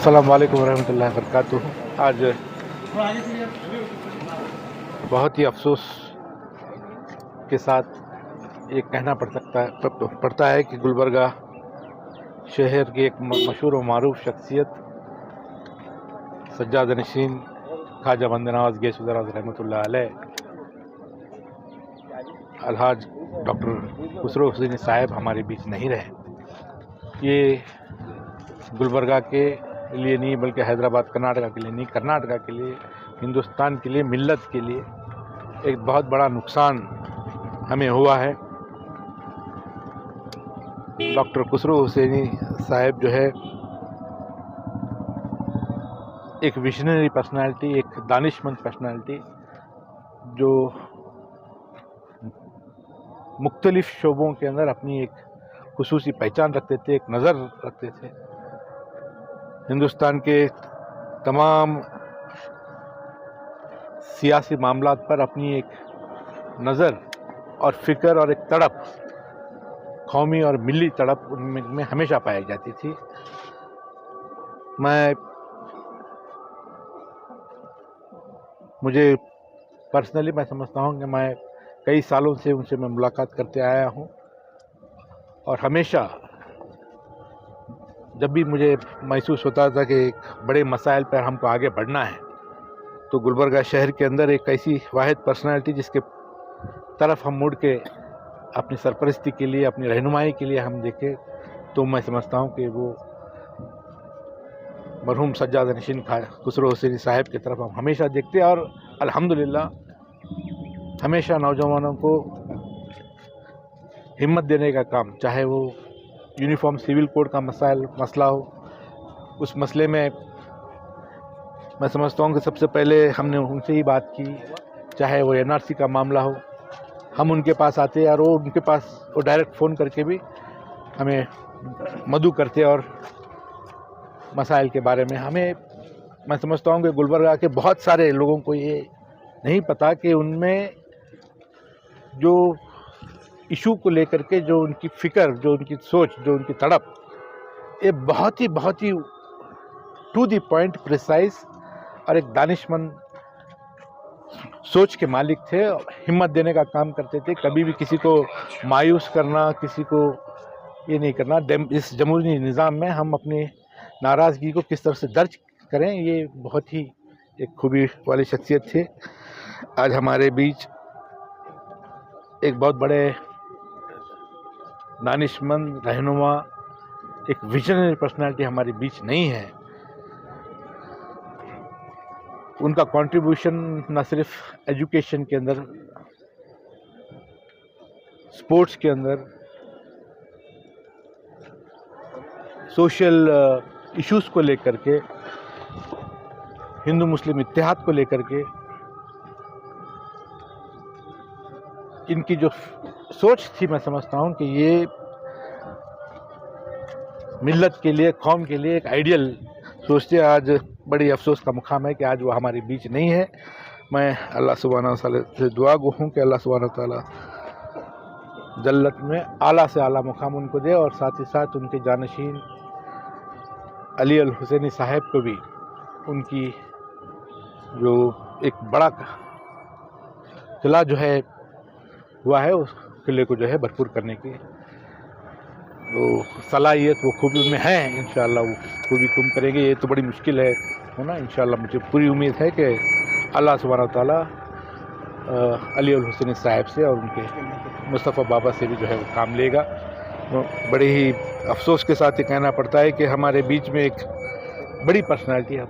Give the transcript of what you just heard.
अस्सलाम वालेकुम रहमतुल्लाहि वबरकातुहू। आज बहुत ही अफसोस के साथ ये कहना पड़ता है कि गुलबर्गा शहर की एक मशहूर व मारूफ शख्सियत सज्जाद नशीन ख्वाजा बंद नवाज गैस रहमतुल्लाह अलैह अलहाज डॉक्टर खुसरो हुसैनी साहब हमारे बीच नहीं रहे। ये गुलबर्गा के लिए नहीं बल्कि हैदराबाद कर्नाटका के लिए नहीं, कर्नाटका के लिए, हिंदुस्तान के लिए, मिल्लत के लिए एक बहुत बड़ा नुकसान हमें हुआ है। डॉक्टर खुसरो हुसैनी साहब जो है एक विजनरी पर्सनालिटी, एक दानिशमंद पर्सनालिटी जो मुख्तलिफ शोबों के अंदर अपनी एक खुसूसी पहचान रखते थे, एक नज़र रखते थे। हिंदुस्तान के तमाम सियासी मामलात पर अपनी एक नज़र और फ़िक्र और एक तड़प, कौमी और मिली तड़प उनमें हमेशा पाई जाती थी। मुझे पर्सनली मैं समझता हूँ कि मैं कई सालों से उनसे मैं मुलाकात करते आया हूँ और हमेशा जब भी मुझे महसूस होता था कि एक बड़े मसाइल पर हमको आगे बढ़ना है तो गुलबर्गा शहर के अंदर एक ऐसी वाहिद पर्सनालिटी जिसके तरफ हम मुड़ के अपनी सरपरस्ती के लिए, अपनी रहनुमाई के लिए हम देखें तो मैं समझता हूँ कि वो मरहूम सज्जाद नशीन खुसरो हुसैनी साहब की तरफ हम हमेशा देखते हैं। और अल्हम्दुलिल्लाह हमेशा नौजवानों को हिम्मत देने का काम, चाहे वो यूनिफॉर्म सिविल कोड का मसला हो, उस मसले में मैं समझता हूँ कि सबसे पहले हमने उनसे ही बात की। चाहे वो NRC का मामला हो, हम उनके पास आते और वो उनके पास वो डायरेक्ट फ़ोन करके भी हमें मदऊ करते और मसाइल के बारे में हमें, मैं समझता हूँ कि गुलबर्गा के बहुत सारे लोगों को ये नहीं पता कि उनमें जो इशू को लेकर के जो उनकी फ़िक्र, जो उनकी सोच, जो उनकी तड़प, ये बहुत ही टू द पॉइंट प्रिसाइज और एक दानिशमंद सोच के मालिक थे। हिम्मत देने का काम करते थे, कभी भी किसी को मायूस करना, किसी को ये नहीं करना। इस जमहूरी निज़ाम में हम अपनी नाराज़गी को किस तरह से दर्ज करें, ये बहुत ही एक खूबी वाली शख्सियत थे। आज हमारे बीच एक बहुत बड़े दानिशमंद रहनुमा, एक विजनरी पर्सनालिटी हमारे बीच नहीं है। उनका कंट्रीब्यूशन न सिर्फ एजुकेशन के अंदर, स्पोर्ट्स के अंदर, सोशल इश्यूज़ को लेकर के, हिंदू मुस्लिम इत्तेहाद को लेकर के, इनकी जो सोच थी, मैं समझता हूँ कि ये मिल्लत के लिए, कौम के लिए एक आइडियल सोचते। आज बड़ी अफसोस का मुकाम है कि आज वो हमारे बीच नहीं है। मैं अल्लाह सुब्हानहू व तआला से दुआ गो हूँ कि अल्लाह सुब्हानहू व तआला जन्नत में आला से आला मुकाम उनको दे और साथ ही साथ उनके जानशीन अली अल हुसैनी साहब को भी उनकी जो एक बड़ा किला जो है हुआ है, उस किले को जो है भरपूर करने की वो सलाहियत, वो खूबी उनमें है। इंशाअल्लाह वो खूबी तुम करेंगे, ये तो बड़ी मुश्किल है होना। इंशाअल्लाह मुझे पूरी उम्मीद है कि अल्लाह सुब्हानहू व तआला अली अल हुसैनी साहब से और उनके मुस्तफ़ा बाबा से भी जो है वो काम लेगा। तो बड़े ही अफसोस के साथ ये कहना पड़ता है कि हमारे बीच में एक बड़ी पर्सनालिटी है,